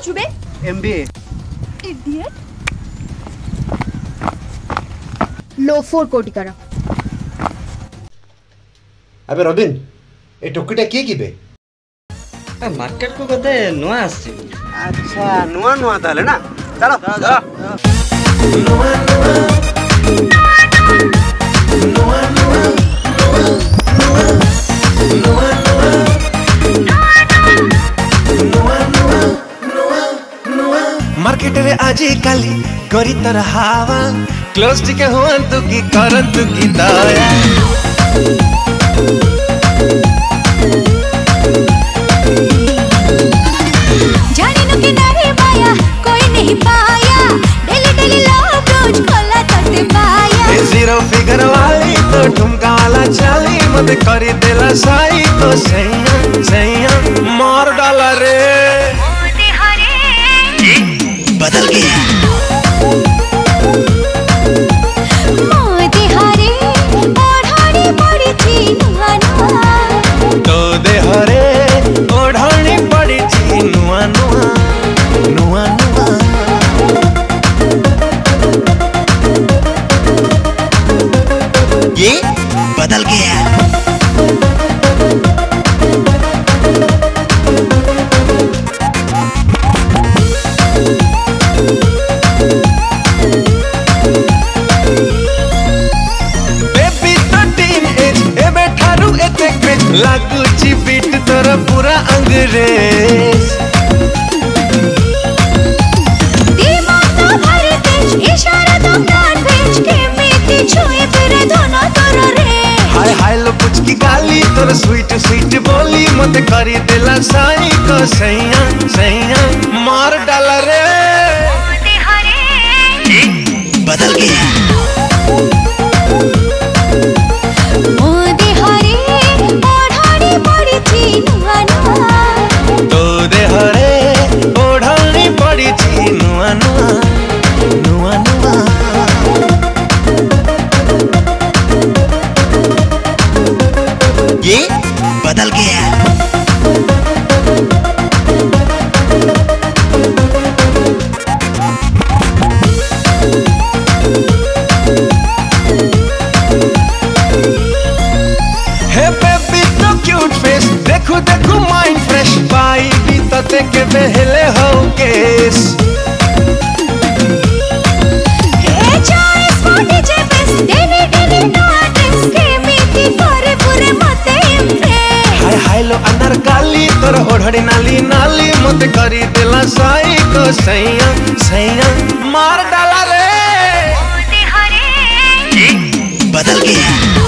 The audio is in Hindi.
করছু বে? एमबीए। इडियट। लोफोर कोटी करा। अबे रबिन, ए टोकीटा किए की बे? मार्केट को गते नुआ आसी। अच्छा नुआ नुआ ताले ना। चलो चलो। मार्केट रे आजी काली करी तर हावा क्लोज टिके हुअंतु की करंतु की दया जाने नो कि नारी माया कोई नहीं पाया डेली डेली लव रोज खोला तटे पाया ए जीरो फिगर वाली तो ठुमका वाला चाली मत करी देला साई तो सैया सैया मार डाला रे बदल गया मोदी हरे ओढ़ानी पड़ी थी नुआ नुआ तो दे हरे ओढ़ानी पड़ी थी नुआ नुआ नुआ नुआ ये बदल गया लागुची बीट तोरा पूरा अंग्रेज दिमाग तो भर तेज इशारा तो कान भेज के मीठी छुए फिर दोनों तोरा रे हाय हाय लो कुछ की गाली तोरा स्वीट स्वीट बोली मत करी दिला साई को सैया सैया मार डाला रे बदल गया तो दे हरे ओढ़ानी पड़ी थी नुआ नुआ नुआ नुआ ये बदल गया देखो देखो माइंड फ्रेश पाई भी तते के बहले हो केस हे चॉइस बॉडी जेबस डेली डेली नो एड्रेस के मीठी करे पूरे मते इम्प्रेस हाय हाय लो अनारकली तोर ओढ़ड़ी नाली नाली मत करी दिला साई को सैया सैया मार डाला रे बदल गया